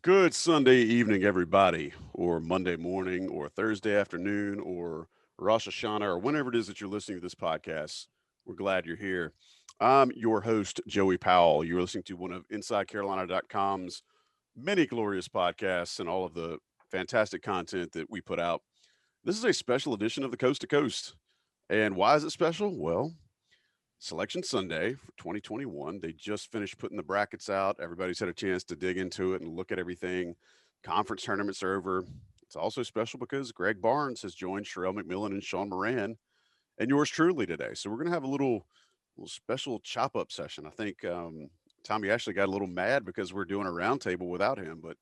Good Sunday evening, everybody, or Monday morning, or Thursday afternoon, or Rosh Hashanah, or whenever it is that you're listening to this podcast. We're glad you're here. I'm your host, Joey Powell. You're listening to one of InsideCarolina.com's many glorious podcasts and all of the fantastic content that we put out. This is a special edition of the Coast to Coast. And why is it special? Well, Selection Sunday for 2021. They just finished putting the brackets out. Everybody's had a chance to dig into it and look at everything. Conference tournaments are over. It's also special because Greg Barnes has joined Sherrell McMillan and Sean Moran and yours truly today. So we're going to have a little special chop up session. I think Tommy actually got a little mad because we're doing a roundtable without him, but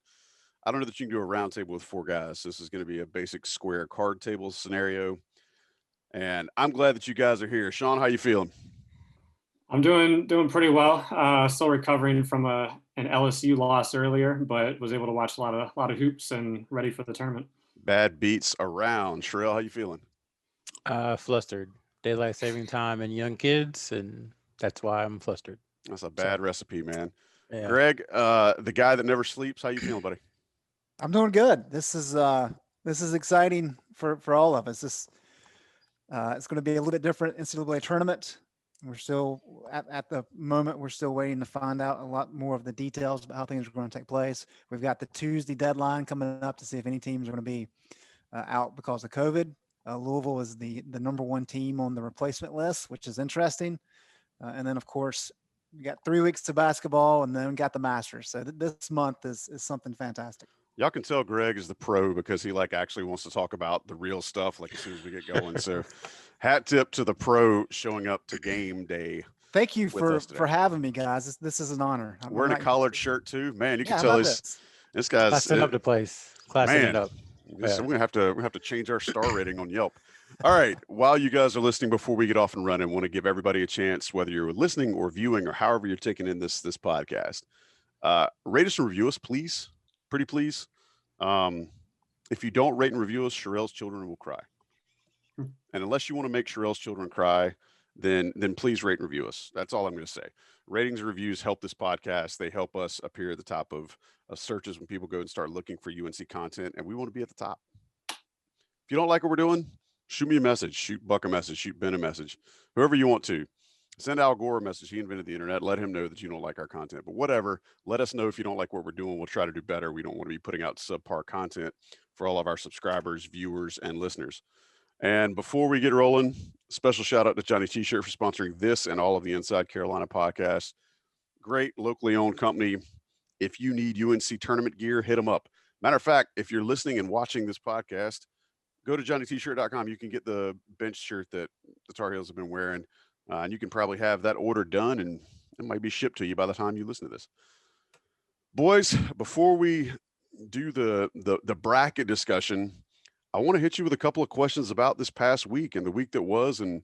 I don't know that you can do a roundtable with four guys. This is going to be a basic square card table scenario. And I'm glad that you guys are here. Sean, how you feeling? I'm doing pretty well. Still recovering from an LSU loss earlier, but was able to watch a lot of hoops and ready for the tournament. Bad beats around. Sherrell, how you feeling? Flustered. Daylight saving time and young kids, and that's why I'm flustered. That's a bad recipe, man. Yeah. Greg, the guy that never sleeps, how you feeling, buddy? I'm doing good. This is exciting for all of us. It's going to be a little bit different NCAA tournament. We're still at the moment. We're still waiting to find out a lot more of the details about how things are going to take place. We've got the Tuesday deadline coming up to see if any teams are going to be out because of COVID. Louisville is the number one team on the replacement list, which is interesting. And then, of course, we got 3 weeks to basketball, and then we got the Masters. So this month is something fantastic. Y'all can tell Greg is the pro because he actually wants to talk about the real stuff as soon as we get going. So hat tip to the pro showing up to game day. Thank you for having me, guys. This is an honor. I'm wearing a collared shirt too, man. You can tell this guy's classing up the place. Classing it up. So we're gonna have to change our star rating on Yelp. All right. While you guys are listening, before we get off and running, I want to give everybody a chance, whether you're listening or viewing or however you're taking in this podcast. Rate us and review us, please. Pretty please. If you don't rate and review us, Sherrell's children will cry. And unless you want to make Sherrell's children cry, then please rate and review us. That's all I'm going to say. Ratings and reviews help this podcast. They help us appear at the top of searches when people go and start looking for UNC content, and we want to be at the top. If you don't like what we're doing, shoot me a message, shoot Buck a message, shoot Ben a message, whoever you want to. Send Al Gore a message. He invented the internet. Let him know that you don't like our content. But whatever, let us know if you don't like what we're doing. We'll try to do better. We don't want to be putting out subpar content for all of our subscribers, viewers, and listeners. And before we get rolling, special shout out to Johnny T-Shirt for sponsoring this and all of the Inside Carolina podcasts. Great locally owned company. If you need UNC tournament gear, hit them up. Matter of fact, if you're listening and watching this podcast, go to johnnytshirt.com. You can get the bench shirt that the Tar Heels have been wearing. And you can probably have that order done, and it might be shipped to you by the time you listen to this. Boys, before we do the bracket discussion, I want to hit you with a couple of questions about this past week and the week that was, and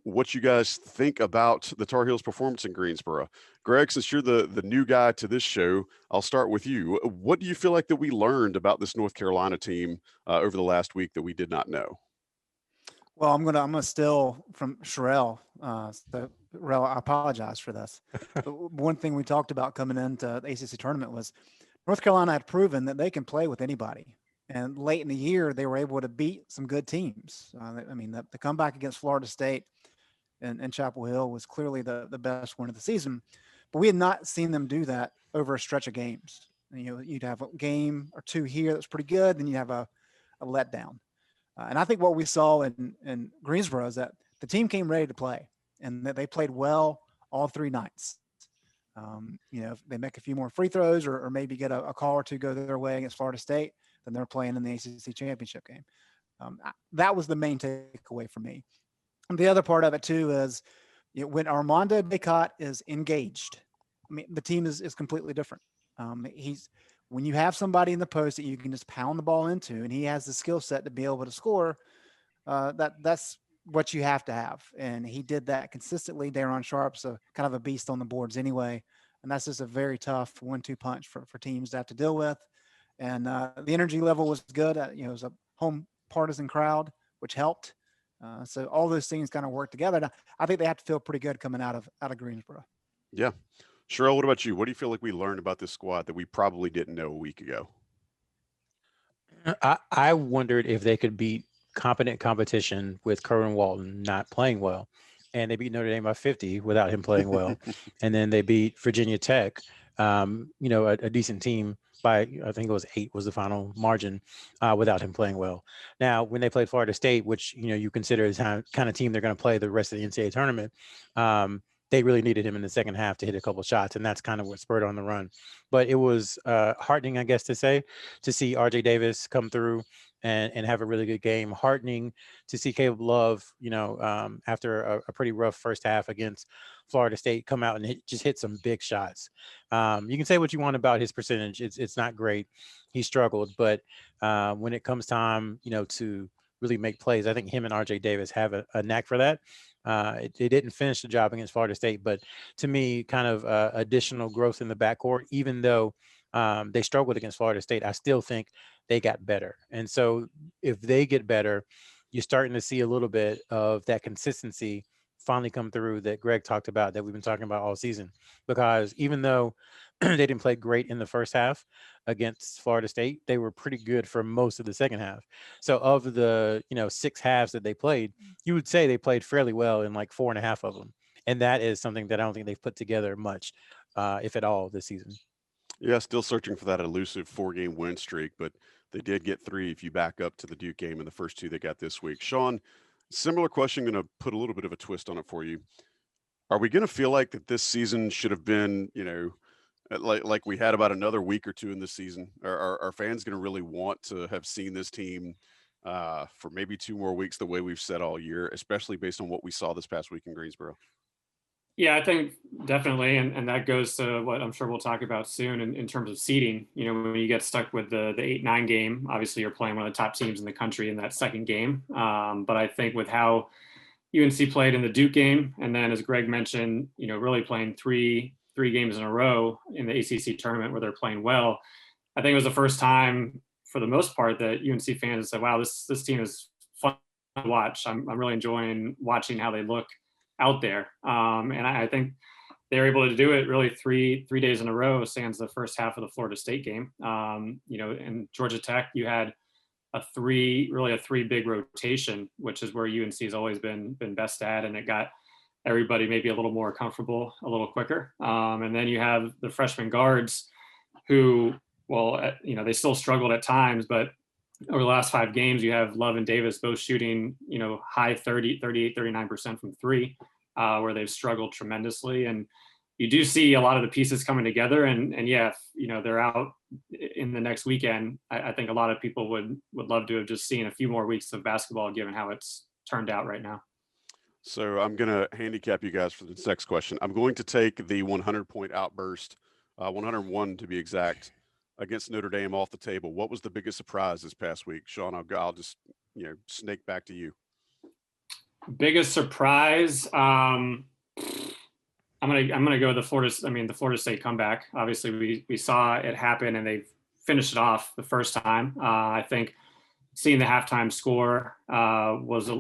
what you guys think about the Tar Heels' performance in Greensboro. Greg, since you're the new guy to this show, I'll start with you. What do you feel like that we learned about this North Carolina team over the last week that we did not know? Well, I'm gonna steal from Sherrell. Sherrell, I apologize for this. But one thing we talked about coming into the ACC tournament was North Carolina had proven that they can play with anybody. And late in the year, they were able to beat some good teams. The comeback against Florida State and Chapel Hill was clearly the best win of the season. But we had not seen them do that over a stretch of games. You'd have a game or two here that's pretty good, then you have a letdown. And I think what we saw in Greensboro is that the team came ready to play and that they played well all 3 nights. If they make a few more free throws or maybe get a call or two go their way against Florida State, then they're playing in the ACC championship game. That was the main takeaway for me. And the other part of it too is when Armando Bacot is engaged, the team is completely different. When you have somebody in the post that you can just pound the ball into, and he has the skill set to be able to score, that's what you have to have. And he did that consistently. Daron Sharp's kind of a beast on the boards anyway. And that's just a very tough 1-2 punch for teams to have to deal with. And the energy level was good. It was a home partisan crowd, which helped. So all those things kind of work together. And I think they have to feel pretty good coming out of Greensboro. Yeah. Sherrell, what about you? What do you feel like we learned about this squad that we probably didn't know a week ago? I wondered if they could beat competent competition with Kerwin Walton not playing well. And they beat Notre Dame by 50 without him playing well. And then they beat Virginia Tech, a decent team by, I think it was 8 was the final margin without him playing well. Now, when they played Florida State, which, you consider the kind of team they're going to play the rest of the NCAA tournament, they really needed him in the second half to hit a couple shots. And that's kind of what spurred on the run. But it was heartening, I guess, to see RJ Davis come through and have a really good game. Heartening to see Caleb Love, after a pretty rough first half against Florida State, come out and just hit some big shots. You can say what you want about his percentage. It's not great. He struggled, but when it comes time, to really make plays, I think him and RJ Davis have a knack for that. It didn't finish the job against Florida State, but to me, kind of additional growth in the backcourt, even though they struggled against Florida State, I still think they got better. And so if they get better, you're starting to see a little bit of that consistency finally come through that Greg talked about, that we've been talking about all season. Because even though they didn't play great in the first half against Florida State, they were pretty good for most of the second half. So of the 6 halves that they played, you would say they played fairly well in like 4.5 of them. And that is something that I don't think they've put together much, if at all, this season. Yeah, still searching for that elusive 4-game win streak, but they did get 3 if you back up to the Duke game and the first 2 they got this week. Sean, similar question, going to put a little bit of a twist on it for you. Are we going to feel like that this season should have been, like we had about another week or 2 in this season? Are fans going to really want to have seen this team for maybe 2 more weeks the way we've said all year, especially based on what we saw this past week in Greensboro? Yeah, I think definitely, and that goes to what I'm sure we'll talk about soon in terms of seeding. When you get stuck with the 8-9 game, obviously you're playing one of the top teams in the country in that second game. But I think with how UNC played in the Duke game, and then as Greg mentioned, really playing three games in a row in the ACC tournament where they're playing well, I think it was the first time for the most part that UNC fans said, "Wow, this team is fun to watch. I'm really enjoying watching how they look out there." And I think they were able to do it really three days in a row, sans the first half of the Florida State game. In Georgia Tech, you had a three big rotation, which is where UNC has always been best at, and it got everybody maybe a little more comfortable a little quicker. And then you have the freshman guards who, they still struggled at times, but over the last 5 games, you have Love and Davis both shooting, high 30, 38, 39% from 3, where they've struggled tremendously. And you do see a lot of the pieces coming together. And yeah, if, they're out in the next weekend, I think a lot of people would love to have just seen a few more weeks of basketball, given how it's turned out right now. So I'm going to handicap you guys for this next question. I'm going to take the 100-point outburst, 101 to be exact, against Notre Dame off the table. What was the biggest surprise this past week? Sean, I'll just, snake back to you. Biggest surprise. I'm gonna go the Florida State comeback. Obviously, we saw it happen, and they finished it off the first time. I think seeing the halftime score was,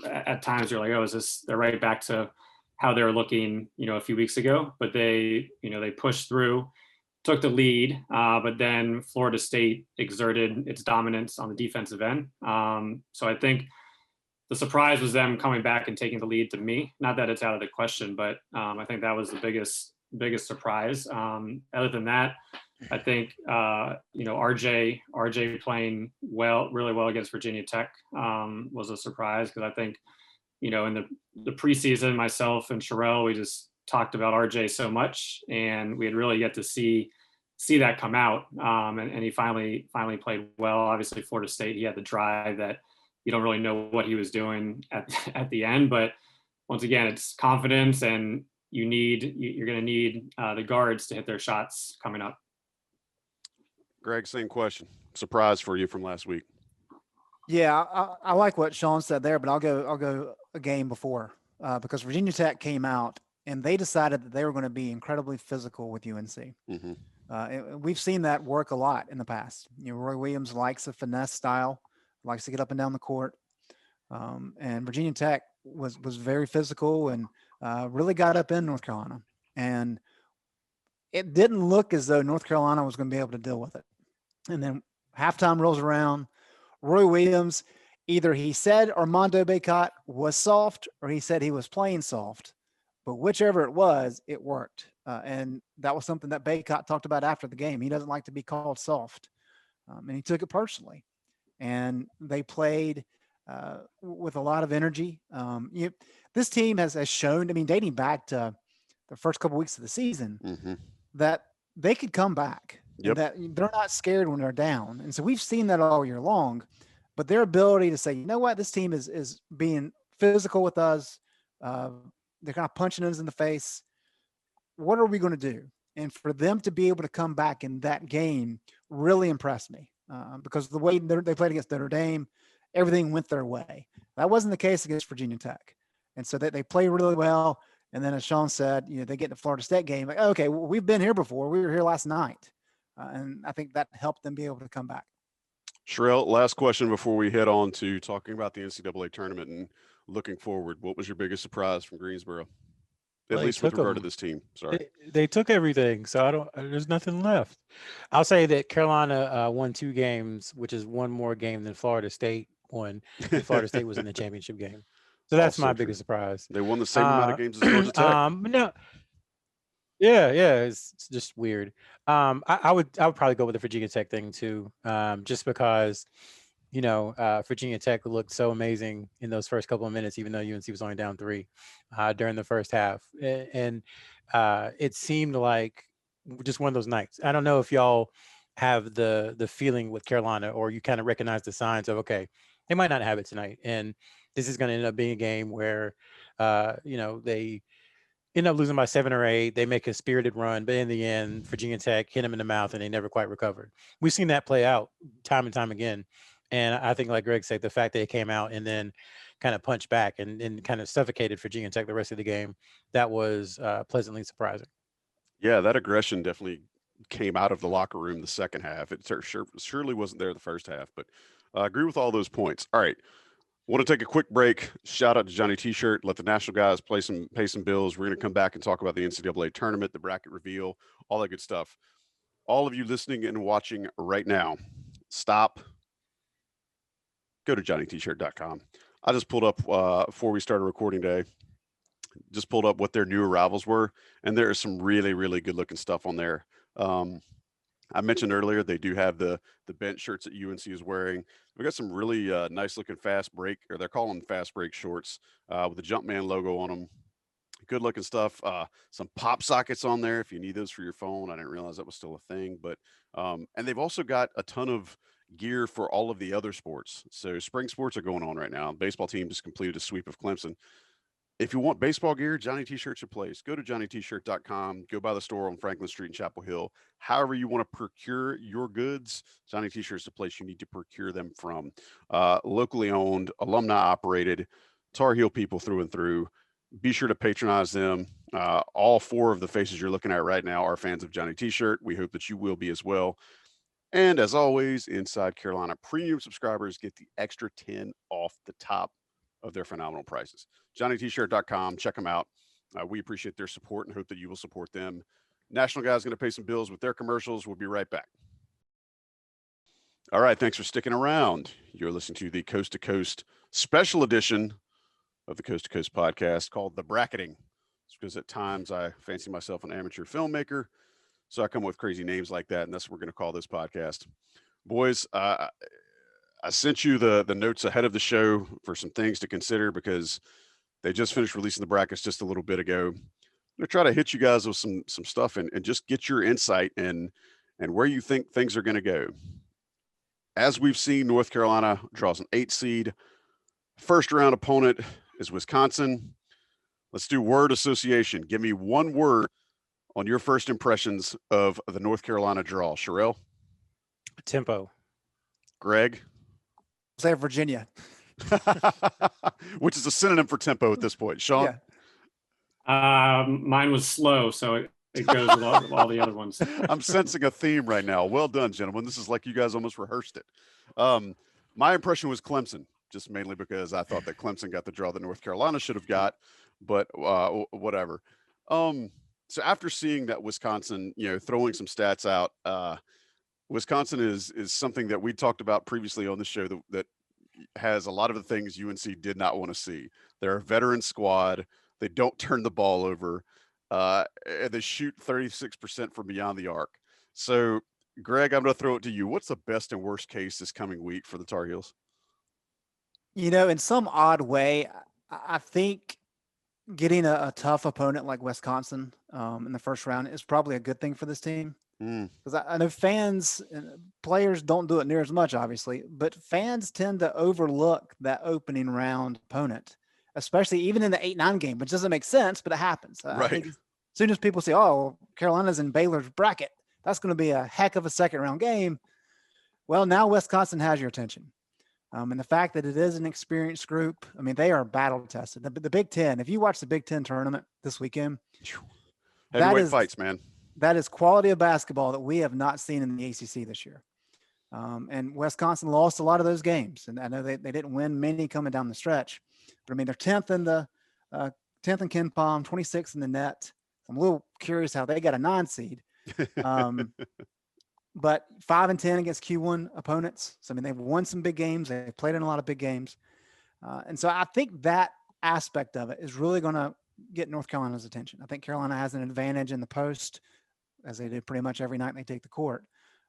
at times you're like, oh, is this? They're right back to how they were looking, a few weeks ago. But they pushed through, took the lead, but then Florida State exerted its dominance on the defensive end. So I think the surprise was them coming back and taking the lead to me. Not that it's out of the question, but I think that was the biggest surprise. Other than that, I think, RJ playing really well against Virginia Tech was a surprise, because I think, in the preseason, myself and Sherrell, we just talked about RJ so much, and we had really yet to see that come out. And he finally played well. Obviously, Florida State, he had the drive that you don't really know what he was doing at the end. But once again, it's confidence, and you're going to need the guards to hit their shots coming up. Greg, same question. Surprise for you from last week. Yeah, I like what Sean said there, but I'll go a game before, because Virginia Tech came out and they decided that they were going to be incredibly physical with UNC. Mm-hmm. We've seen that work a lot in the past. Roy Williams likes a finesse style, likes to get up and down the court, and Virginia Tech was very physical and really got up in North Carolina. And it didn't look as though North Carolina was going to be able to deal with it. And then halftime rolls around. Roy Williams, either he said Armando Bacot was soft or he said he was playing soft, but whichever it was, it worked. And that was something that Bacot talked about after the game. He doesn't like to be called soft. And he took it personally. And they played with a lot of energy. This team has shown, dating back to the first couple weeks of the season, that they could come back. Yep. That they're not scared when they're down. And so we've seen that all year long, but their ability to say, you know what, this team is being physical with us. They're kind of punching us in the face. What are we going to do? And for them to be able to come back in that game really impressed me because the way they played against Notre Dame, everything went their way. That wasn't the case against Virginia Tech. And so they play really well. And then as Sean said, they get the Florida State game. Like, okay, well, we've been here before. We were here last night. And I think that helped them be able to come back. Sherrell, last question before we head on to talking about the NCAA tournament and looking forward. What was your biggest surprise from Greensboro? At least with regard to this team. Sorry. They took everything, so there's nothing left. I'll say that Carolina won 2 games, which is one more game than Florida State won. Florida State was in the championship game. So that's my biggest surprise. They won the same amount of games as Georgia Tech. No. Yeah, it's just weird. I would probably go with the Virginia Tech thing too, just because, Virginia Tech looked so amazing in those first couple of minutes, even though UNC was only down 3 during the first half, and it seemed like just one of those nights. I don't know if y'all have the feeling with Carolina, or you kind of recognize the signs of, okay, they might not have it tonight, and this is going to end up being a game where, they end up losing by 7 or 8. They make a spirited run, but in the end, Virginia Tech hit them in the mouth and they never quite recovered. We've seen that play out time and time again. And I think, like Greg said, the fact that it came out and then kind of punched back and kind of suffocated Virginia Tech the rest of the game, that was pleasantly surprising. Yeah, that aggression definitely came out of the locker room the second half. It surely wasn't there the first half, but I agree with all those points. All right. Want to take a quick break. Shout out to Johnny T-Shirt. Let the national guys pay some bills. We're going to come back and talk about the NCAA tournament, the bracket reveal, all that good stuff. All of you listening and watching right now, stop. Go to johnnytshirt.com. I just pulled up before we started recording today. Just pulled up what their new arrivals were, and there is some really, really good looking stuff on there. I mentioned earlier they do have the bench shirts that UNC is wearing. We got some really nice looking fast break, or they're calling them fast break shorts with the Jumpman logo on them. Good looking stuff. Some pop sockets on there if you need those for your phone. I didn't realize that was still a thing, but and they've also got a ton of gear for all of the other sports. So spring sports are going on right now. Baseball team just completed a sweep of Clemson. If you want baseball gear, Johnny T-Shirt's your place. Go to johnnytshirt.com. Go by the store on Franklin Street in Chapel Hill. However you want to procure your goods, Johnny T-Shirt's the place you need to procure them from. Locally owned, alumni operated, Tar Heel people through and through. Be sure to patronize them. All 4 of the faces you're looking at right now are fans of Johnny T-Shirt. We hope that you will be as well. And as always, Inside Carolina premium subscribers get the extra 10 off the top of their phenomenal prices. JohnnyT-Shirt.com. Check them out. We appreciate their support and hope that you will support them. National Guy's going to pay some bills with their commercials. We'll be right back. All right. Thanks for sticking around. You're listening to the Coast to Coast special edition of the Coast to Coast podcast called The Bracketing. It's because at times I fancy myself an amateur filmmaker, so I come up with crazy names like that, and that's what we're going to call this podcast. Boys, I sent you the notes ahead of the show for some things to consider because they just finished releasing the brackets just a little bit ago. I'm going to try to hit you guys with some stuff and just get your insight and where you think things are going to go. As we've seen, North Carolina draws an 8 seed. First round opponent is Wisconsin. Let's do word association. Give me one word on your first impressions of the North Carolina draw. Sherrell? Tempo. Greg? Say Virginia. Which is a synonym for tempo at this point. Sean? Yeah. Mine was slow, so it goes with all the other ones. I'm sensing a theme right now. Well done, gentlemen. This is like you guys almost rehearsed it. My impression was Clemson, just mainly because I thought that Clemson got the draw that North Carolina should have got, but whatever. So after seeing that Wisconsin, throwing some stats out, Wisconsin is something that we talked about previously on the show that has a lot of the things UNC did not want to see. They're a veteran squad. They don't turn the ball over. And they shoot 36% from beyond the arc. So, Greg, I'm going to throw it to you. What's the best and worst case this coming week for the Tar Heels? In some odd way, I think getting a tough opponent like Wisconsin in the first round is probably a good thing for this team. Because I know fans and players don't do it near as much, obviously, but fans tend to overlook that opening round opponent, especially even in the 8-9 game, which doesn't make sense, but it happens. Right. I think as soon as people say, oh, Carolina's in Baylor's bracket, that's going to be a heck of a second round game. Well, now Wisconsin has your attention. And the fact that it is an experienced group, I mean, they are battle tested. The Big Ten, if you watch the Big Ten tournament this weekend, heavyweight fights, man. That is quality of basketball that we have not seen in the ACC this year. And Wisconsin lost a lot of those games. And I know they didn't win many coming down the stretch. But, I mean, they're 10th in the 10th in KenPom, 26th in the net. I'm a little curious how they got a 9 seed. But 5-10 against Q1 opponents. So, I mean, they've won some big games. They've played in a lot of big games. And so I think that aspect of it is really going to get North Carolina's attention. I think Carolina has an advantage in the post, as they do pretty much every night they take the court.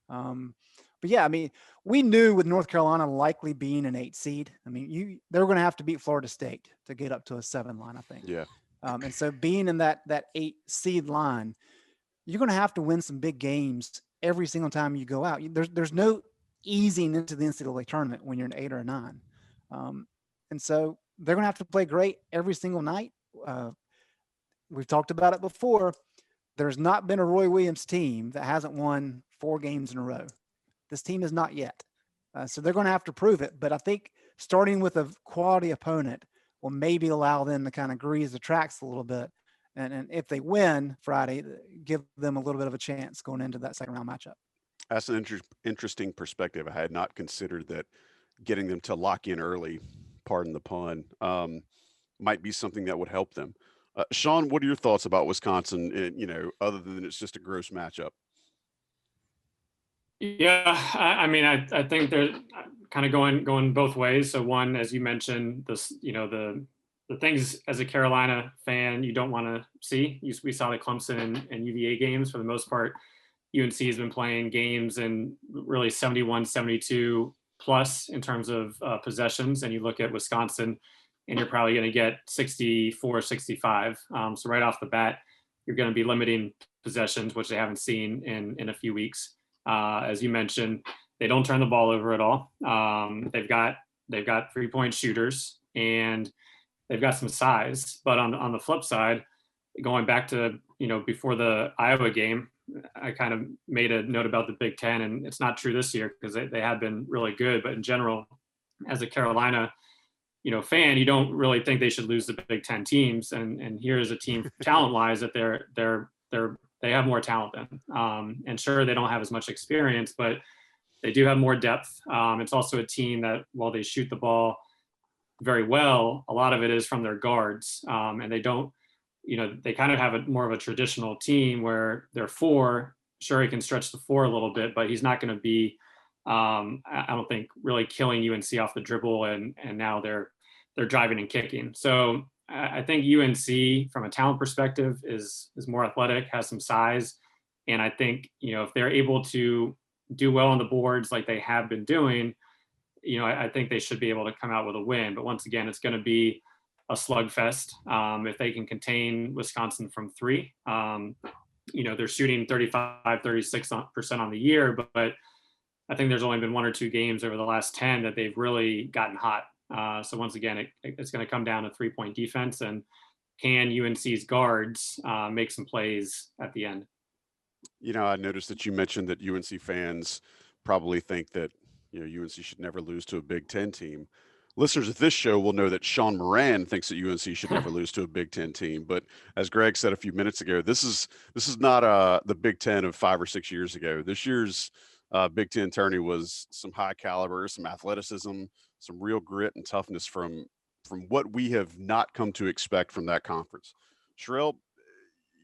But yeah, I mean, we knew with North Carolina likely being an 8 seed, I mean, they were going to have to beat Florida State to get up to a 7 line, I think. Yeah. And so being in that 8 seed line, you're going to have to win some big games every single time you go out. There's no easing into the NCAA tournament when you're an 8 or a 9. And so they're going to have to play great every single night. We've talked about it before. There's not been a Roy Williams team that hasn't won 4 games in a row. This team is not yet. So they're going to have to prove it. But I think starting with a quality opponent will maybe allow them to kind of grease the tracks a little bit. And if they win Friday, give them a little bit of a chance going into that second round matchup. That's an interesting perspective. I had not considered that getting them to lock in early, pardon the pun, might be something that would help them. Sean, what are your thoughts about Wisconsin, other than it's just a gross matchup? Yeah, I mean, I think they're kind of going both ways. So one, as you mentioned, the things as a Carolina fan you don't want to see. We saw the Clemson and UVA games. For the most part, UNC has been playing games in really 71, 72 plus in terms of possessions. And you look at Wisconsin, and you're probably going to get 64, 65. So right off the bat, you're going to be limiting possessions, which they haven't seen in a few weeks. As you mentioned, they don't turn the ball over at all. They've got 3-point shooters, and they've got some size. But on the flip side, going back to, before the Iowa game, I kind of made a note about the Big Ten, and it's not true this year because they have been really good. But in general, as a Carolina fan, you don't really think they should lose the Big Ten teams. And here's a team talent-wise that they have more talent than. And sure, they don't have as much experience, but they do have more depth. It's also a team that, while they shoot the ball very well, a lot of it is from their guards. And they don't, they kind of have more of a traditional team where they're 4. Sure, he can stretch the 4 a little bit, but he's not going to be, I don't think, really killing UNC off the dribble. And now they're driving and kicking. So I think UNC, from a talent perspective, is more athletic, has some size. And I think, if they're able to do well on the boards like they have been doing, I think they should be able to come out with a win. But once again, it's going to be a slugfest. If they can contain Wisconsin from 3, they're shooting 35, 36% on the year, but I think there's only been 1 or 2 games over the last 10 that they've really gotten hot. So once again, it's going to come down to 3-point defense, and can UNC's guards make some plays at the end? I noticed that you mentioned that UNC fans probably think that, UNC should never lose to a Big Ten team. Listeners of this show will know that Sean Moran thinks that UNC should never lose to a Big Ten team. But as Greg said a few minutes ago, this is not the Big Ten of 5 or 6 years ago. This year's Big Ten tourney was some high caliber, some athleticism, some real grit and toughness from what we have not come to expect from that conference. Sherrell,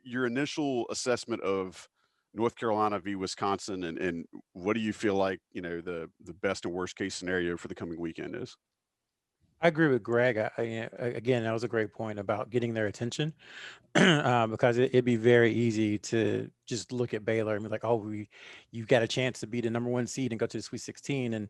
your initial assessment of North Carolina v. Wisconsin, and what do you feel like, the best and worst case scenario for the coming weekend is? I agree with Greg. Again, that was a great point about getting their attention, because it'd be very easy to just look at Baylor and be like, "Oh, you've got a chance to be the number one seed and go to the Sweet 16," and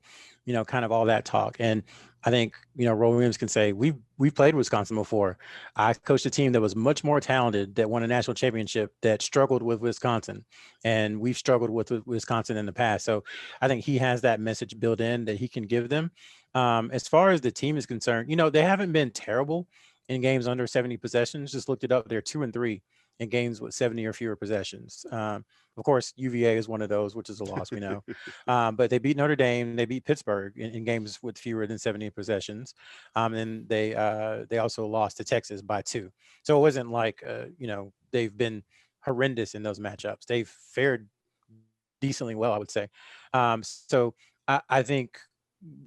kind of all that talk. And I think Roy Williams can say we've played Wisconsin before. I coached a team that was much more talented, that won a national championship, that struggled with Wisconsin, and we've struggled with Wisconsin in the past. So I think he has that message built in that he can give them. As far as the team is concerned, they haven't been terrible in games under 70 possessions. Just looked it up. They're 2-3 in games with 70 or fewer possessions. Of course, UVA is one of those, which is a loss, we know. But they beat Notre Dame. They beat Pittsburgh in games with fewer than 70 possessions. And they also lost to Texas by 2. So it wasn't like, they've been horrendous in those matchups. They've fared decently well, I would say. So I think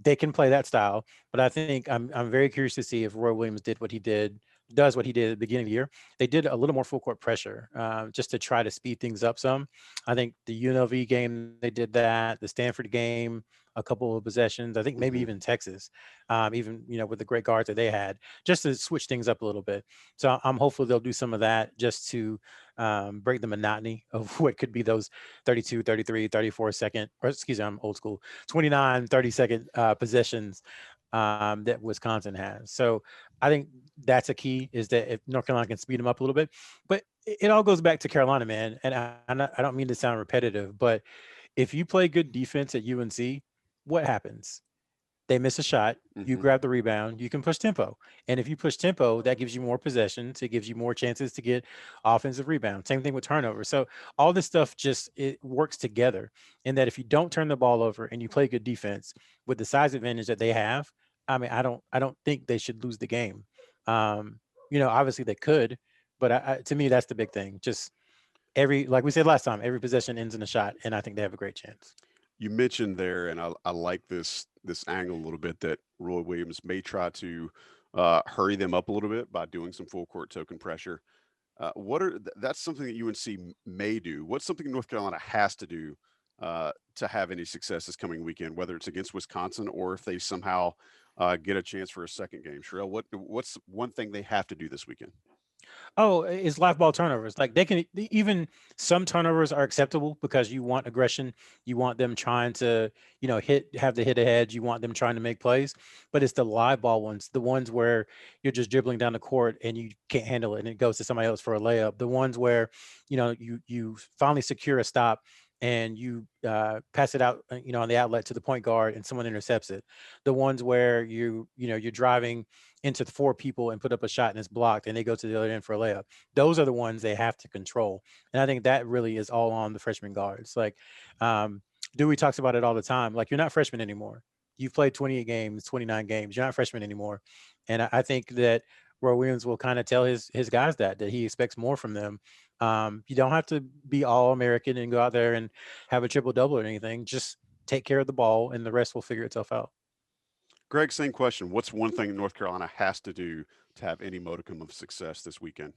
they can play that style, but I think I'm very curious to see if Roy Williams does what he did at the beginning of the year. They did a little more full court pressure, just to try to speed things up some. I think the UNLV game, they did that. The Stanford game, a couple of possessions. I think maybe even Texas, even with the great guards that they had, just to switch things up a little bit. So I'm hopeful they'll do some of that just to break the monotony of what could be those 32, 33, 34 second, or excuse me, I'm old school, 29, 30-second possessions that Wisconsin has. So I think that's a key, is that if North Carolina can speed them up a little bit. But it all goes back to Carolina, man. And I don't mean to sound repetitive, but if you play good defense at UNC, what happens? They miss a shot, you grab the rebound, you can push tempo. And if you push tempo, that gives you more possessions. It gives you more chances to get offensive rebounds. Same thing with turnovers. So all this stuff it works together. And that if you don't turn the ball over and you play good defense with the size advantage that they have, I mean, I don't think they should lose the game. Obviously they could, but to me, that's the big thing. Just like we said last time, every possession ends in a shot, and I think they have a great chance. You mentioned there, and I like this angle a little bit, that Roy Williams may try to hurry them up a little bit by doing some full court token pressure. That's something that UNC may do. What's something North Carolina has to do to have any success this coming weekend, whether it's against Wisconsin or if they somehow get a chance for a second game? Sherrell, what's one thing they have to do this weekend? Oh, it's live ball turnovers. Like even some turnovers are acceptable because you want aggression. You want them trying to, have the hit ahead. You want them trying to make plays, but it's the live ball ones, the ones where you're just dribbling down the court and you can't handle it and it goes to somebody else for a layup. The ones where, you finally secure a stop and you pass it out, on the outlet to the point guard and someone intercepts it. The ones where you're driving into the 4 people and put up a shot and it's blocked and they go to the other end for a layup. Those are the ones they have to control. And I think that really is all on the freshman guards. Like Dewey talks about it all the time. Like, you're not freshmen anymore. You've played 28 games, 29 games. You're not freshmen anymore. And I think that Roy Williams will kind of tell his guys that he expects more from them. You don't have to be all American and go out there and have a triple double or anything. Just take care of the ball and the rest will figure itself out. Greg, same question. What's one thing North Carolina has to do to have any modicum of success this weekend?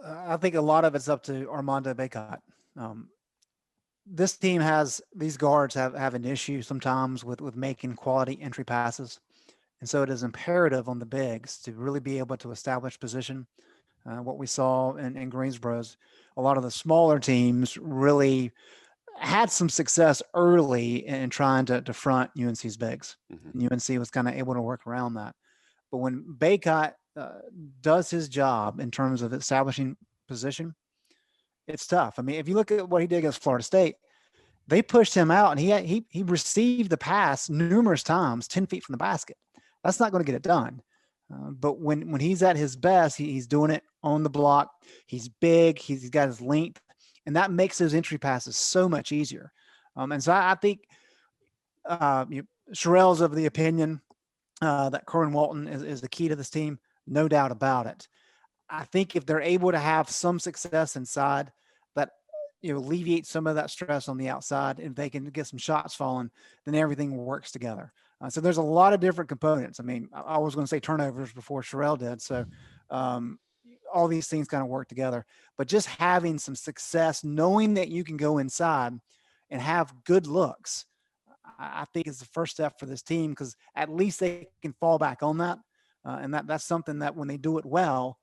I think a lot of it's up to Armando Bacot. This team these guards have an issue sometimes with making quality entry passes. And so it is imperative on the bigs to really be able to establish position. What we saw in Greensboro is a lot of the smaller teams really had some success early in trying to front UNC's bigs. UNC was kind of able to work around that. But when Bacot does his job in terms of establishing position, it's tough. I mean, if you look at what he did against Florida State, they pushed him out and he received the pass numerous times 10 feet from the basket. That's not going to get it done. But when he's at his best, he's doing it on the block. He's big. He's got his length. And that makes those entry passes so much easier. And so I think Sherrell's of the opinion that Corwin Walton is the key to this team. No doubt about it. I think if they're able to have some success inside, that alleviate some of that stress on the outside, if they can get some shots falling, then everything works together. So there's a lot of different components. I mean, I was going to say turnovers before Sherrell did. So all these things kind of work together. But just having some success, knowing that you can go inside and have good looks, I think is the first step for this team, because at least they can fall back on that. And that's something that when they do it well,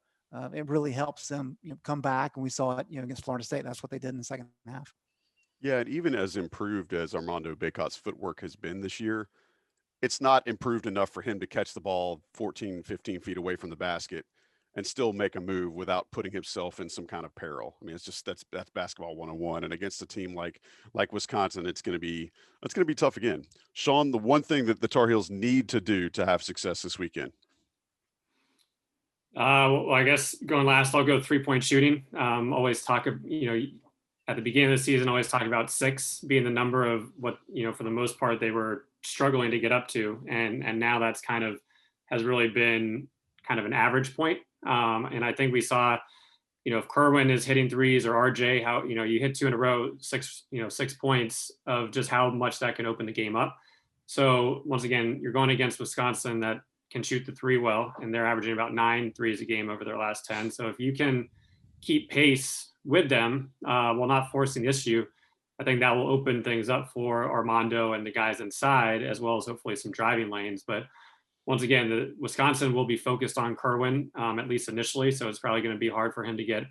it really helps them come back. And we saw it against Florida State. That's what they did in the second half. Yeah, and even as improved as Armando Bacot's footwork has been this year, it's not improved enough for him to catch the ball 14, 15 feet away from the basket and still make a move without putting himself in some kind of peril. I mean, it's just that's basketball 101. And against a team like Wisconsin, it's going to be tough again. Sean, the one thing that the Tar Heels need to do to have success this weekend. Well, I guess going last, I'll go 3-point shooting. Always talk, at the beginning of the season, always talk about 6 being the number of what, for the most part, they were struggling to get up to. And now that's has really been kind of an average point. And I think we saw, if Kerwin is hitting threes or RJ, how, you hit 2 in a row, 6 points of just how much that can open the game up. So once again, you're going against Wisconsin that can shoot the 3 well, and they're averaging about 9 threes a game over their last 10. So if you can keep pace with them while not forcing the issue, I think that will open things up for Armando and the guys inside, as well as hopefully some driving lanes. But once again, the Wisconsin will be focused on Kerwin, at least initially. So it's probably going to be hard for him to get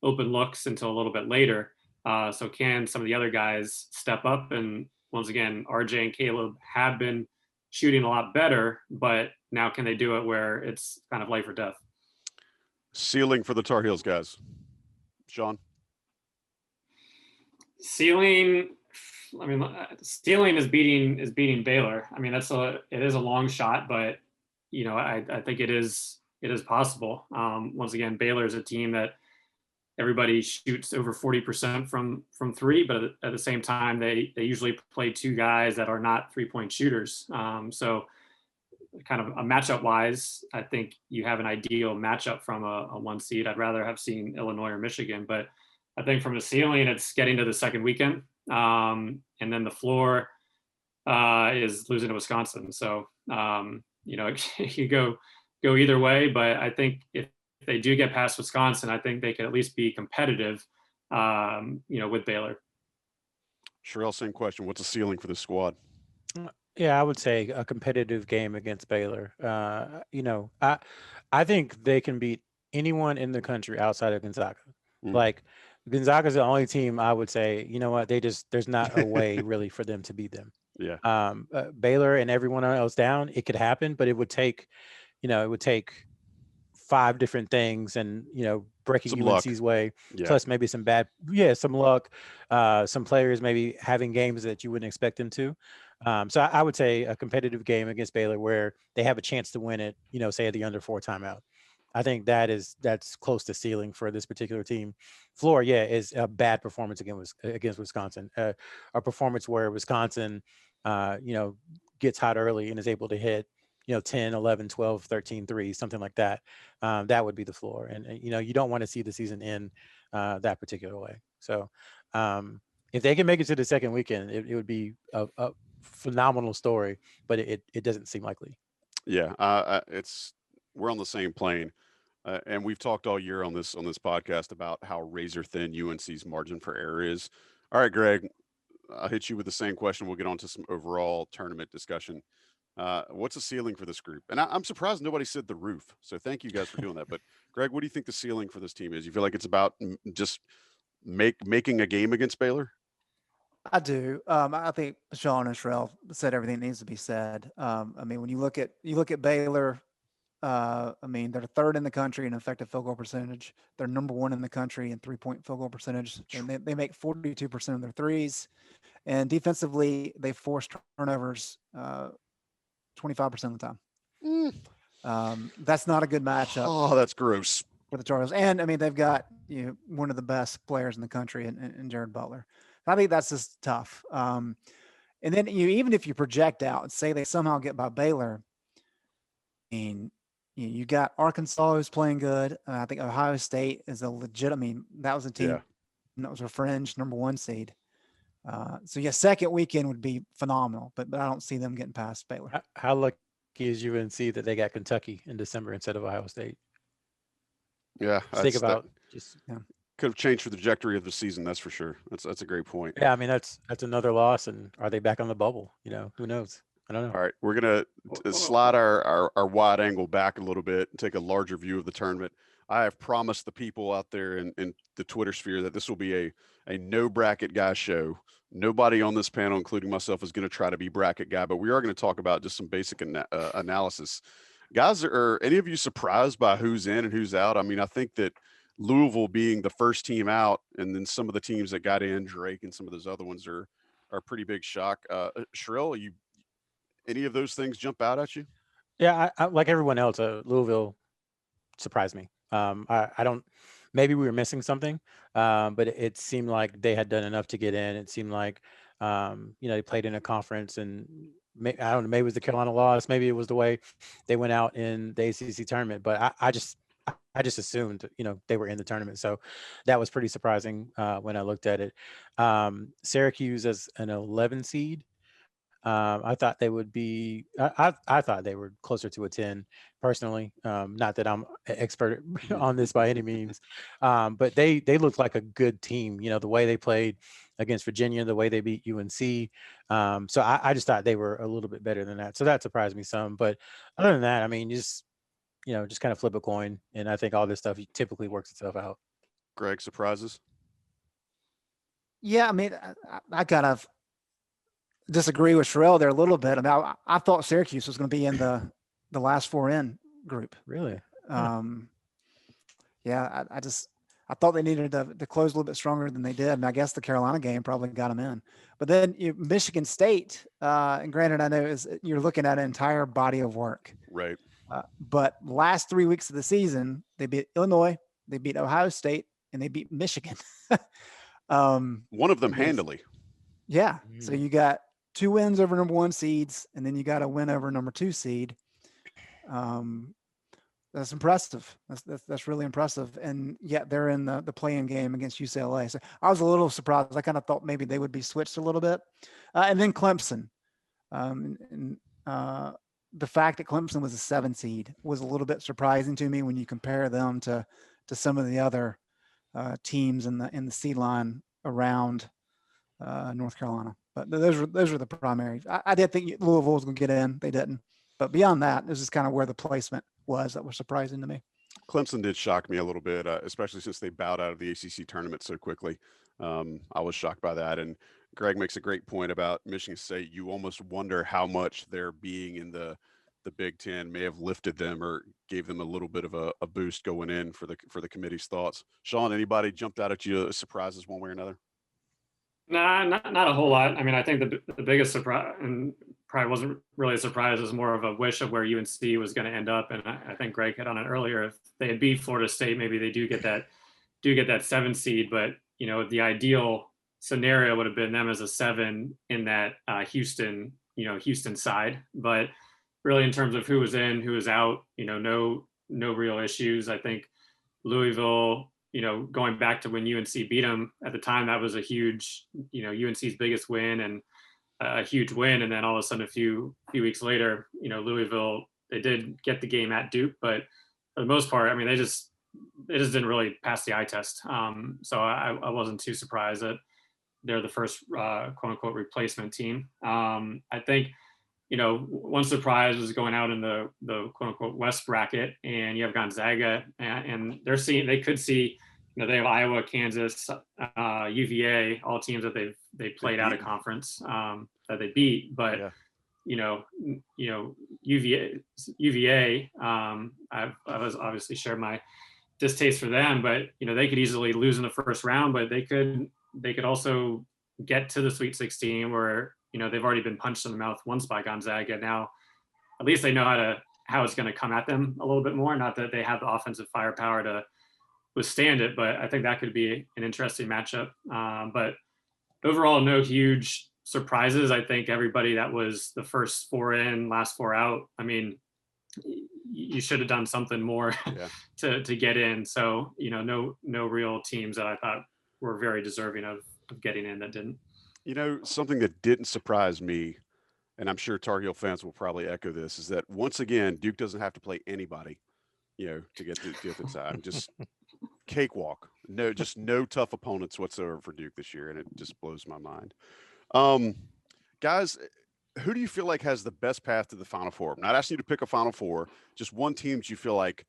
open looks until a little bit later. So can some of the other guys step up? And once again, RJ and Caleb have been shooting a lot better, but now can they do it where it's kind of life or death? Ceiling for the Tar Heels, guys. Sean? Ceiling is beating Baylor. I mean, it is a long shot, but I think it is possible. Once again, Baylor is a team that everybody shoots over 40% from 3, but at the same time, they usually play 2 guys that are not 3-point shooters. So kind of a matchup wise, I think you have an ideal matchup from a 1 seed. I'd rather have seen Illinois or Michigan, but I think from a ceiling, it's getting to the second weekend. And then the floor is losing to Wisconsin. So, you go either way, but I think if they do get past Wisconsin, I think they could at least be competitive, with Baylor. Sherrell, same question. What's the ceiling for the squad? Yeah, I would say a competitive game against Baylor. I think they can beat anyone in the country outside of Gonzaga. Like Gonzaga's the only team I would say, there's not a way really for them to beat them. Yeah. Baylor and everyone else down, it could happen, but it would take 5 different things and, breaking Some UNC's luck. way, Yeah. plus maybe some some luck, some players maybe having games that you wouldn't expect them to. So I would say a competitive game against Baylor where they have a chance to win it, say at the under 4 timeout. I think that's close to ceiling for this particular team. Floor, is a bad performance against Wisconsin. A performance where Wisconsin, gets hot early and is able to hit, 10, 11, 12, 13 threes, something like that. That would be the floor. And you don't want to see the season end that particular way. So if they can make it to the second weekend, it would be a phenomenal story, but it doesn't seem likely. Yeah. We're on the same plane. And we've talked all year on this podcast about how razor thin UNC's margin for error is. All right, Greg, I'll hit you with the same question. We'll get on to some overall tournament discussion. What's the ceiling for this group? And I'm surprised nobody said the roof. So thank you guys for doing that. But Greg, what do you think the ceiling for this team is? You feel like it's about just making a game against Baylor? I do. I think Sean and Sherrell said everything that needs to be said. When you look at Baylor, they're 3rd in the country in effective field goal percentage. They're number 1 in the country in 3-point field goal percentage, and they make 42% of their threes. And defensively, they force turnovers 25% of the time. That's not a good matchup. Oh, that's gross for the Tar Heels. And they've got one of the best players in the country in Jared Butler. I think that's just tough. And then even if you project out and say they somehow get by Baylor, you got Arkansas who's playing good. I think Ohio State is a legit. That was a team that was a fringe number 1 seed. Second weekend would be phenomenal, but I don't see them getting past Baylor. How lucky is UNC that they got Kentucky in December instead of Ohio State? Yeah, Just think about could have changed the trajectory of the season. That's for sure. That's a great point. yeah. I mean, that's another loss, and are they back on the bubble? Who knows? I don't know. All right, we're gonna slide our wide angle back a little bit and take a larger view of the tournament. I have promised the people out there in the Twitter sphere that this will be a no bracket guy show. Nobody on this panel, including myself, is going to try to be bracket guy, but we are going to talk about just some basic analysis. Guys, are any of you surprised by who's in and who's out? I mean, I think that Louisville being the first team out, and then some of the teams that got in, Drake and some of those other ones are a pretty big shock. Sherrell, any of those things jump out at you? Yeah, I like everyone else. Louisville surprised me. I don't. Maybe we were missing something, but it seemed like they had done enough to get in. It seemed like, they played in a conference, and I don't know. Maybe it was the Carolina loss. Maybe it was the way they went out in the ACC tournament. But I just assumed, they were in the tournament. So that was pretty surprising when I looked at it. Syracuse as an 11 seed. I thought they would be. I thought they were closer to a 10 personally. Not that I'm an expert on this by any means, but they looked like a good team. The way they played against Virginia, the way they beat UNC. So I just thought they were a little bit better than that. So that surprised me some. But other than that, I mean, just kind of flip a coin, and I think all this stuff typically works itself out. Greg, surprises? Yeah, I mean, I kind of disagree with Sherrell there a little bit. I mean, I thought Syracuse was going to be in the last four in group. Really? Yeah, I thought they needed to close a little bit stronger than they did, and I guess the Carolina game probably got them in. But then Michigan State, and granted, I know you're looking at an entire body of work, right? But last 3 weeks of the season, they beat Illinois, they beat Ohio State, and they beat Michigan. One of them handily. Yeah. So you got 2 wins over number 1 seeds, and then you got a win over number 2 seed. That's impressive. That's really impressive. And yet they're in the play-in game against UCLA. So I was a little surprised. I kind of thought maybe they would be switched a little bit. And then Clemson. The fact that Clemson was a 7 seed was a little bit surprising to me when you compare them to some of the other teams in the seed line around North Carolina. But those were the primaries. I did think Louisville was going to get in. They didn't. But beyond that, this is kind of where the placement was that was surprising to me. Clemson did shock me a little bit, especially since they bowed out of the ACC tournament so quickly. I was shocked by that. And Greg makes a great point about Michigan State. You almost wonder how much their being in the Big Ten may have lifted them or gave them a little bit of a boost going in for the committee's thoughts. Sean, anybody jumped out at you surprises one way or another? Nah, not a whole lot. I mean, I think the biggest surprise, and probably wasn't really a surprise, it was more of a wish of where UNC was going to end up. And I think Greg hit on it earlier. If they had beat Florida State, maybe they do get that 7 seed. But the ideal scenario would have been them as a 7 in that Houston side. But really, in terms of who was in, who was out, no real issues. I think Louisville, going back to when UNC beat them at the time, that was a huge, UNC's biggest win and a huge win. And then all of a sudden, a few weeks later, Louisville, they did get the game at Duke, but for the most part, I mean, they just didn't really pass the eye test. So I wasn't too surprised that they're the first quote unquote replacement team. I think, one surprise was going out in the quote unquote West bracket, and you have Gonzaga, and they could see, they have Iowa, Kansas, UVA, all teams that they played out of conference that they beat, but UVA, I was obviously shared my distaste for them, but they could easily lose in the first round, but they could also get to the Sweet 16 where they've already been punched in the mouth once by Gonzaga. Now, at least they know how it's going to come at them a little bit more. Not that they have the offensive firepower to withstand it, but I think that could be an interesting matchup. But overall, no huge surprises. I think everybody that was the first 4 in, last 4 out, I mean, you should have done something more to get in. So, no real teams that I thought were very deserving of getting in that didn't. Something that didn't surprise me, and I'm sure Tar Heel fans will probably echo this, is that once again, Duke doesn't have to play anybody to get to the side. Just cakewalk. No, just no tough opponents whatsoever for Duke this year, and it just blows my mind. Um, Guys, who do you feel like has the best path to the Final Four? I'm not asking you to pick a Final Four, just one team that you feel like,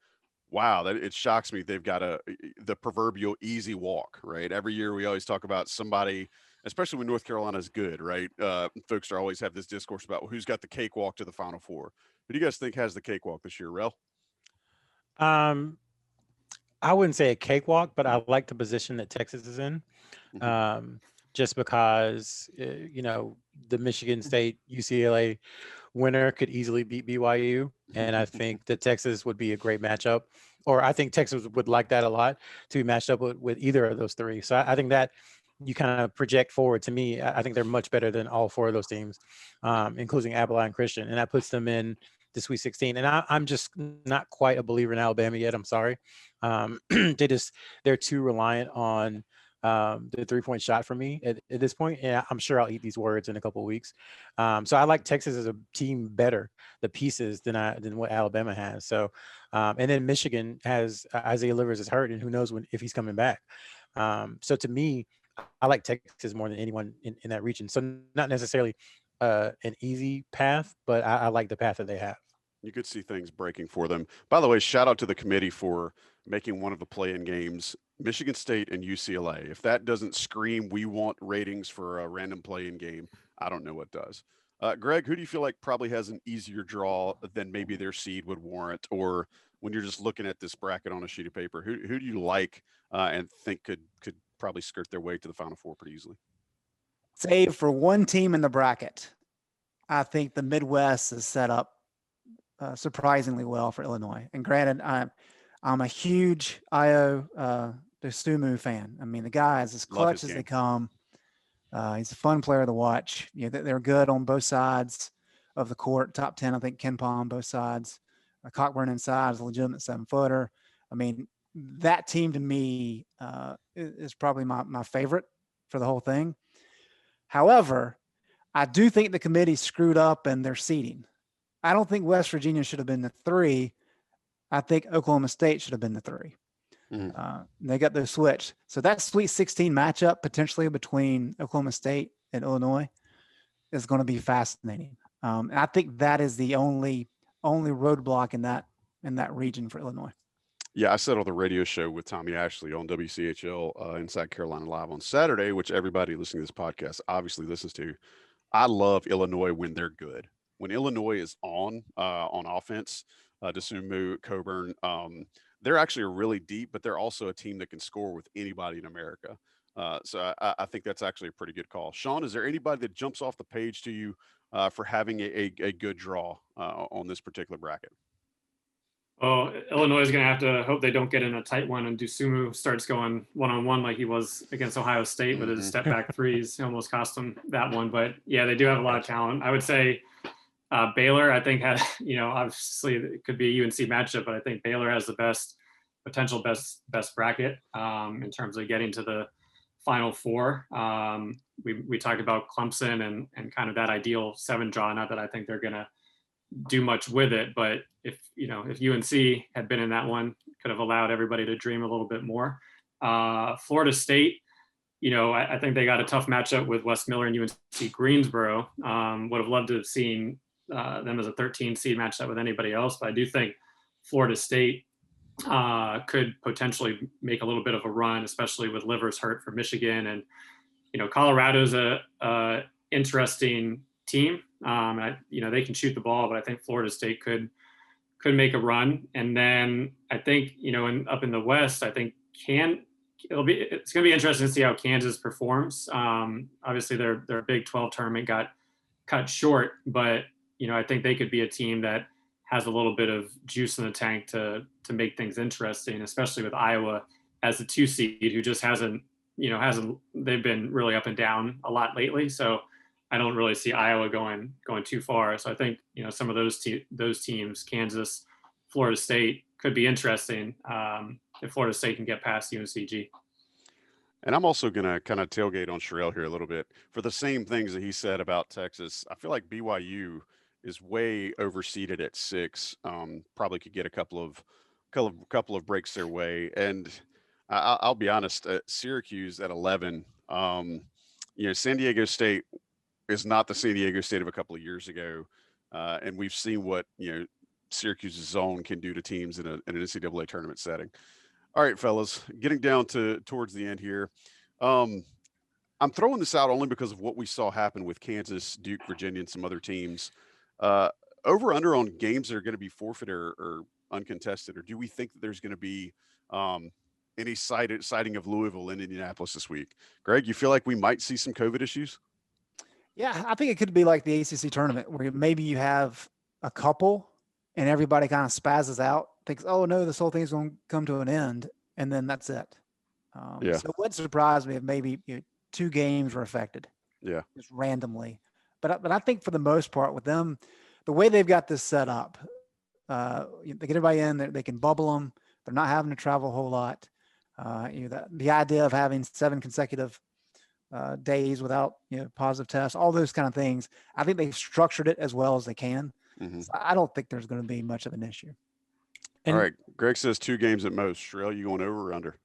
wow, that it shocks me they've got the proverbial easy walk, right? Every year we always talk about somebody, especially when North Carolina is good, right? Folks are always have this discourse about who's got the cakewalk to the Final Four. Who do you guys think has the cakewalk this year, Rel? Um, I wouldn't say a cakewalk, but I like the position that Texas is in. Mhm. Just because the Michigan State UCLA winner could easily beat BYU, and I think that Texas would be a great matchup, or I think Texas would like that a lot to be matched up with either of those three. So I think that you kind of project forward to me. I think they're much better than all four of those teams, including Abilene Christian, and that puts them in the Sweet 16. And I'm just not quite a believer in Alabama yet. I'm sorry. They're too reliant on the 3-point shot for me at this point. And I'm sure I'll eat these words in a couple of weeks. So I like Texas as a team better, the pieces than what Alabama has. So, and then Michigan has Isaiah Livers is hurt, and who knows if he's coming back. So to me, I like Texas more than anyone in that region. So not necessarily an easy path, but I like the path that they have. You could see things breaking for them. By the way, shout out to the committee for making one of the play-in games Michigan State and UCLA. If that doesn't scream, we want ratings for a random play-in game, I don't know what does. Greg, who do you feel like probably has an easier draw than maybe their seed would warrant, or when you're just looking at this bracket on a sheet of paper, who do you like and think could probably skirt their way to the Final Four pretty easily? Save for one team in the bracket, I think the Midwest is set up surprisingly well for Illinois. And granted, I'm a huge Io DeSumo fan. I mean, the guy is as clutch as they come. He's a fun player to watch. They're good on both sides of the court. Top 10, I think Ken Palm, both sides. Cockburn inside is a legitimate 7-footer. I mean, that team to me is probably my favorite for the whole thing. However, I do think the committee screwed up in their seeding. I don't think West Virginia should have been the 3. I think Oklahoma State should have been the 3. They got those switched. So that Sweet 16 matchup potentially between Oklahoma State and Illinois is going to be fascinating. And I think that is the only roadblock in that region for Illinois. Yeah, I said on the radio show with Tommy Ashley on WCHL Inside Carolina Live on Saturday, which everybody listening to this podcast obviously listens to. I love Illinois when they're good. When Illinois is on offense, DeSumo, Coburn, they're actually really deep, but they're also a team that can score with anybody in America. So I think that's actually a pretty good call. Sean, is there anybody that jumps off the page to you for having a good draw on this particular bracket? Well, Illinois is going to have to hope they don't get in a tight one and DeSumo starts going one-on-one like he was against Ohio State with his step-back threes. He almost cost them that one. But, yeah, they do have a lot of talent. I would say Baylor, I think, has, obviously it could be a UNC matchup, but I think Baylor has the best bracket in terms of getting to the Final Four. We talked about Clemson and kind of that ideal 7 draw. Not that I think they're going to do much with it, but if UNC had been in that one, could have allowed everybody to dream a little bit more. Florida State, I think they got a tough matchup with Wes Miller and UNC Greensboro. Would have loved to have seen them as a 13 seed matchup with anybody else, but I do think Florida State could potentially make a little bit of a run, especially with Livers hurt for Michigan. And, Colorado's a interesting team. They can shoot the ball, but I think Florida State could make a run. And then I think, up in the West, I think it's going to be interesting to see how Kansas performs. Obviously their Big 12 tournament got cut short, but, I think they could be a team that has a little bit of juice in the tank to make things interesting, especially with Iowa as the 2 seed who just hasn't they've been really up and down a lot lately. So I don't really see Iowa going too far. So I think, some of those teams, Kansas, Florida State, could be interesting if Florida State can get past UNCG. And I'm also going to kind of tailgate on Sherrell here a little bit for the same things that he said about Texas. I feel like BYU is way overseeded at 6. Probably could get a couple of couple of breaks their way. And I'll be honest, Syracuse at 11. San Diego State is not the San Diego State of a couple of years ago, and we've seen what Syracuse's zone can do to teams in an NCAA tournament setting. All right, fellas, getting down towards the end here. I'm throwing this out only because of what we saw happen with Kansas, Duke, Virginia, and some other teams. Over under on games that are going to be forfeited or uncontested, or do we think that there's going to be any sighting of Louisville in Indianapolis this week? Greg, you feel like we might see some COVID issues? Yeah, I think it could be like the ACC tournament where maybe you have a couple and everybody kind of spazzes out, thinks, oh, no, this whole thing's going to come to an end, and then that's it. So it wouldn't surprise me if maybe 2 games were affected. Yeah. Just randomly. But I think for the most part with them, the way they've got this set up, they get everybody in, they can bubble them. They're not having to travel a whole lot. The idea of having 7 consecutive days without positive tests, all those kind of things. I think they've structured it as well as they can. Mm-hmm. So I don't think there's going to be much of an issue. All right. Greg says 2 games at most. Sherrell, you going over or under?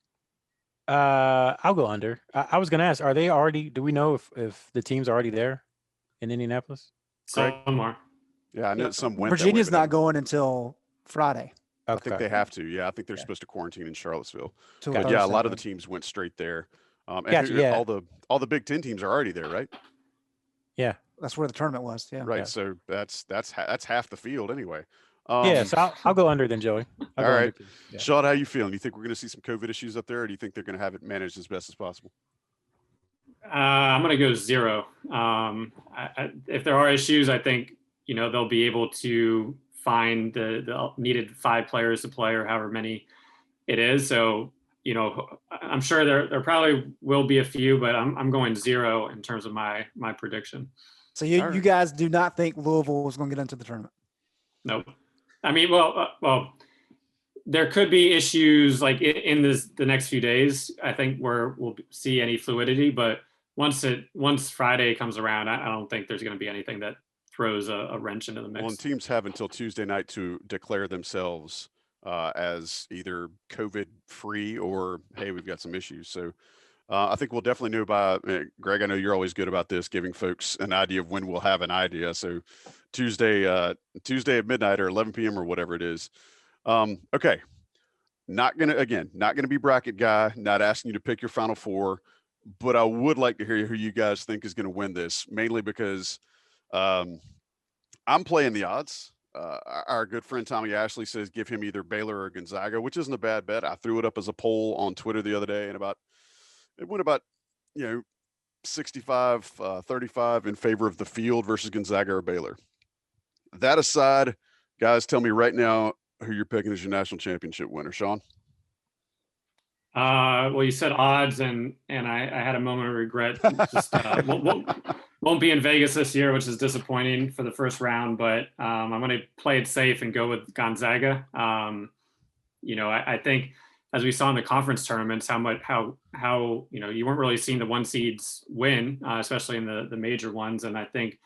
I'll go under. I was going to ask, are they already, do we know if the team's already there in Indianapolis? Some are. Yeah, I know some went. Virginia's not going until Friday. Okay. I think they have to. Yeah, I think they're supposed to quarantine in Charlottesville. But Thursday, yeah, a lot of the teams went straight there. All the Big Ten teams are already there, right? Yeah, that's where the tournament was. Yeah, right. Yeah. So that's half the field anyway. So I'll go under then, Joey. All right, yeah. Sean, how you feeling? Do you think we're going to see some COVID issues up there, or do you think they're going to have it managed as best as possible? I'm going to go 0. If there are issues, I think they'll be able to find the needed 5 players to play, or however many it is. So I'm sure there probably will be a few, but I'm going 0 in terms of my prediction. So you guys do not think Louisville was going to get into the tournament? Nope. I mean, well, there could be issues like in the next few days, I think, where we'll see any fluidity, but once Friday comes around, I don't think there's going to be anything that throws a wrench into the mix. Well, and teams have until Tuesday night to declare themselves as either COVID free or, hey, we've got some issues. So I think we'll definitely know by Greg. I know you're always good about this, giving folks an idea of when we'll have an idea. So Tuesday at midnight or 11 p.m. or whatever it is. Okay. Not going to be bracket guy, not asking you to pick your Final Four, but I would like to hear who you guys think is going to win this, mainly because I'm playing the odds. Our good friend Tommy Ashley says give him either Baylor or Gonzaga, which isn't a bad bet. I threw it up as a poll on Twitter the other day, and it went about 65-35 in favor of the field versus Gonzaga or Baylor. That aside, guys, tell me right now who you're picking as your national championship winner. Sean? Well, you said odds, and I had a moment of regret. Just won't be in Vegas this year, which is disappointing for the first round. But I'm going to play it safe and go with Gonzaga. I think, as we saw in the conference tournaments, how you weren't really seeing the 1 seeds win, especially in the major ones, and I think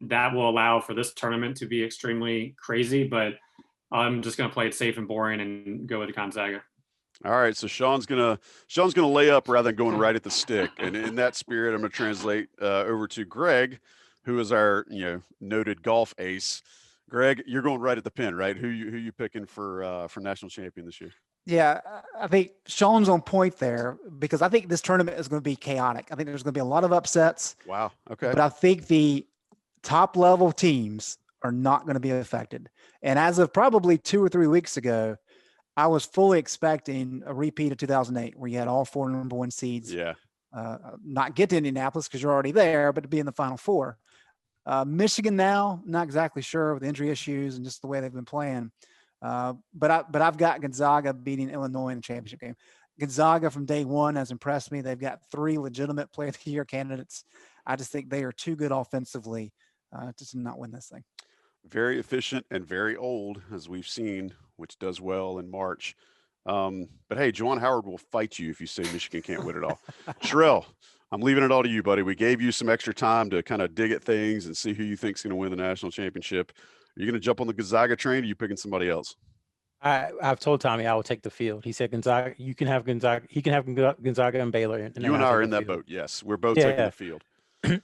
that will allow for this tournament to be extremely crazy. But I'm just going to play it safe and boring and go with Gonzaga. All right, so Sean's gonna lay up rather than going right at the stick, and in that spirit, I'm gonna translate over to Greg, who is our noted golf ace. Greg, you're going right at the pin, right? Who you picking for national champion this year? Yeah, I think Sean's on point there because I think this tournament is going to be chaotic. I think there's going to be a lot of upsets. Wow. Okay. But I think the top level teams are not going to be affected. And as of probably 2 or 3 weeks ago, I was fully expecting a repeat of 2008 where you had all 4 number 1 seeds. Yeah. Not get to Indianapolis because you're already there, but to be in the Final Four. Michigan now, not exactly sure with injury issues and just the way they've been playing. But I've got Gonzaga beating Illinois in the championship game. Gonzaga from day one has impressed me. They've got 3 legitimate Player of the Year candidates. I just think they are too good offensively to not win this thing. Very efficient and very old, as we've seen, which does well in March. But hey, Juwan Howard will fight you if you say Michigan can't win it all. Sherrell, I'm leaving it all to you, buddy. We gave you some extra time to kind of dig at things and see who you think's going to win the national championship. Are you going to jump on the Gonzaga train, or are you picking somebody else? I've told Tommy I will take the field. He said Gonzaga. You can have Gonzaga. He can have Gonzaga and Baylor. And You and I I'll are take in the that field. boat. Yes, we're both taking Yeah. the field.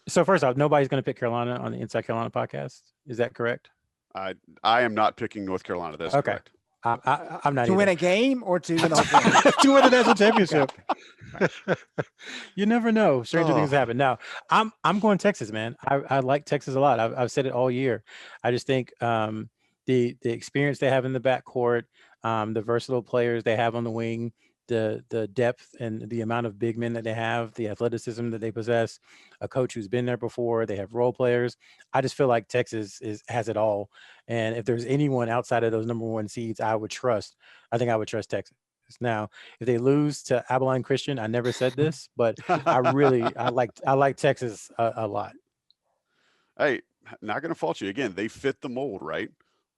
So first off, nobody's going to pick Carolina on the Inside Carolina podcast. Is that correct? I am not picking North Carolina. That's Okay. correct. I'm not To win either. a game or to win a whole thing? To win the national championship. You never know. Stranger things Oh. happen. Now, I'm going Texas, man. I like Texas a lot. I've said it all year. I just think the experience they have in the backcourt, the versatile players they have on the wing, the depth and the amount of big men that they have, the athleticism that they possess, a coach who's been there before. They have role players. I just feel like Texas has it all. And if there's anyone outside of those number one seeds, I would trust Texas. Now, if they lose to Abilene Christian, I never said this, but I like Texas a lot. Hey, not going to fault you. Again, they fit the mold, right?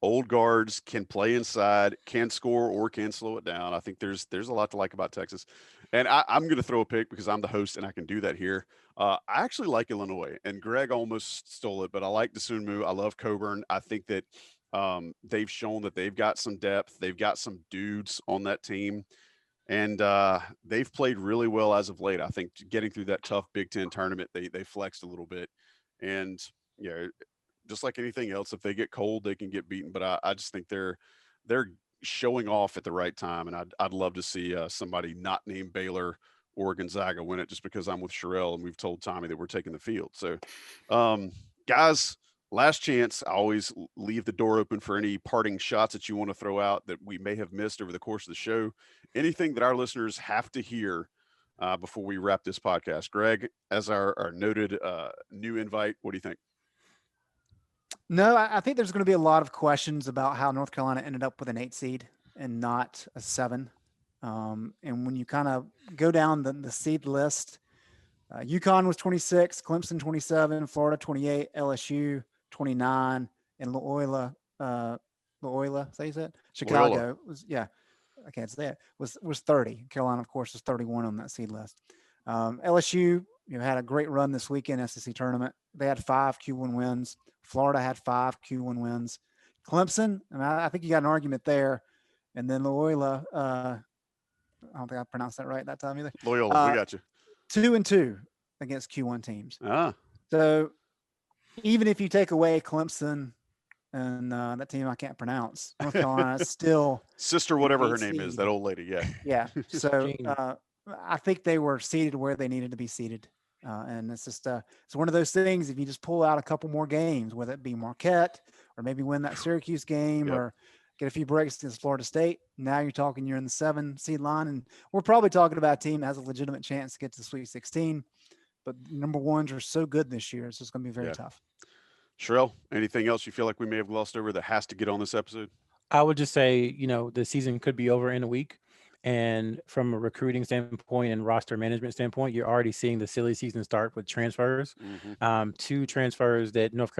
Old guards can play inside, can score, or can slow it down. I think there's a lot to like about Texas. And I'm going to throw a pick because I'm the host and I can do that here. I actually like Illinois, and Greg almost stole it, but I like Desunmu. I love Coburn. I think that they've shown that they've got some depth. They've got some dudes on that team. And they've played really well as of late. I think getting through that tough Big Ten tournament, they flexed a little bit. And, you know, just like anything else, if they get cold, they can get beaten. But I just think they're showing off at the right time. And I'd love to see somebody not named Baylor or Gonzaga win it just because I'm with Sherrell and we've told Tommy that we're taking the field. So, guys, last chance. I always leave the door open for any parting shots that you want to throw out that we may have missed over the course of the show. Anything that our listeners have to hear before we wrap this podcast. Greg, as our noted new invite, what do you think? No, I think there's going to be a lot of questions about how North Carolina ended up with an 8 seed and not a 7. And when you kind of go down the seed list, UConn was 26, Clemson 27, Florida 28, LSU 29, and Loyola, is that you said? Chicago was, yeah, I can't say it, was 30. Carolina, of course, was 31 on that seed list. LSU, had a great run this weekend, SEC tournament. They had 5 Q1 wins. Florida had 5 Q1 wins. Clemson, I think you got an argument there. And then Loyola, I don't think I pronounced that right that time either. Loyola, we got you. 2-2 against Q1 teams. Ah. So even if you take away Clemson and that team I can't pronounce, North Carolina is still Sister, whatever her name is, that old lady. Yeah. Yeah. So I think they were seated where they needed to be seated. And it's just it's one of those things. If you just pull out a couple more games, whether it be Marquette or maybe win that Syracuse game or get a few breaks against Florida State, now you're in the 7 seed line, and we're probably talking about a team that has a legitimate chance to get to the Sweet 16. But number ones are so good this year, it's just going to be very tough. Sherrell, anything else you feel like we may have glossed over that has to get on this episode? I would just say, the season could be over in a week. And from a recruiting standpoint and roster management standpoint, you're already seeing the silly season start with transfers. Mm-hmm. 2 offers that North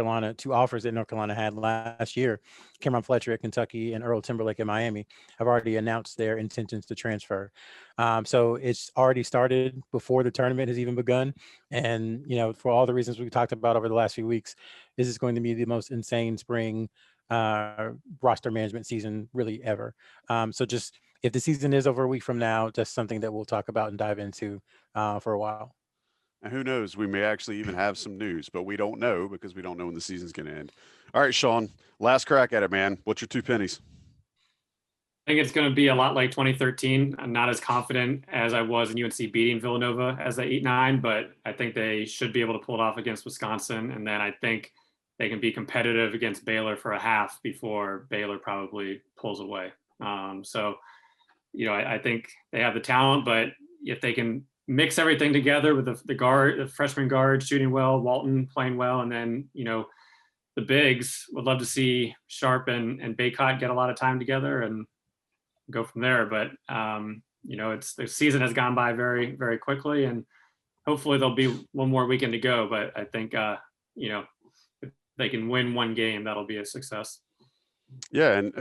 Carolina had last year, Cameron Fletcher at Kentucky and Earl Timberlake at Miami, have already announced their intentions to transfer. So it's already started before the tournament has even begun. And, for all the reasons we talked about over the last few weeks, this is going to be the most insane spring roster management season really ever. So just, if the season is over a week from now, just something that we'll talk about and dive into for a while. And who knows, we may actually even have some news, but we don't know because we don't know when the season's going to end. All right, Sean, last crack at it, man. What's your 2 pennies? I think it's going to be a lot like 2013. I'm not as confident as I was in UNC beating Villanova as the 8-9, but I think they should be able to pull it off against Wisconsin. And then I think they can be competitive against Baylor for a half before Baylor probably pulls away. I think they have the talent, but if they can mix everything together with the freshman guard shooting well, Walton playing well, and then, the bigs, would love to see Sharp and Baycott get a lot of time together and go from there. But, the season has gone by very, very quickly, and hopefully there'll be one more weekend to go. But I think, if they can win one game, that'll be a success. Yeah. And,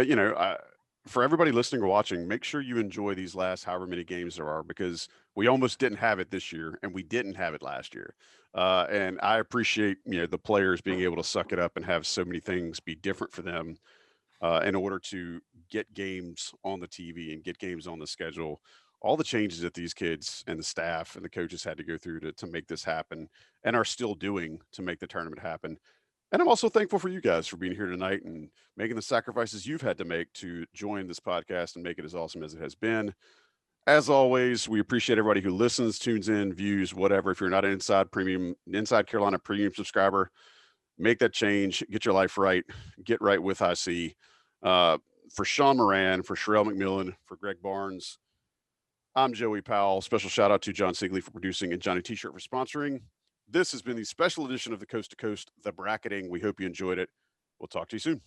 for everybody listening or watching, make sure you enjoy these last however many games there are, because we almost didn't have it this year and we didn't have it last year. And I appreciate, the players being able to suck it up and have so many things be different for them in order to get games on the TV and get games on the schedule. All the changes that these kids and the staff and the coaches had to go through to make this happen and are still doing to make the tournament happen. And I'm also thankful for you guys for being here tonight and making the sacrifices you've had to make to join this podcast and make it as awesome as it has been. As always, we appreciate everybody who listens, tunes in, views, whatever. If you're not an Inside Carolina premium subscriber, make that change, get your life right, get right with IC. For Sean Moran, for Sherrell McMillan, for Greg Barnes, I'm Joey Powell. Special shout out to John Sigley for producing and Johnny T-Shirt for sponsoring. This has been the special edition of the Coast to Coast, the bracketing. We hope you enjoyed it. We'll talk to you soon.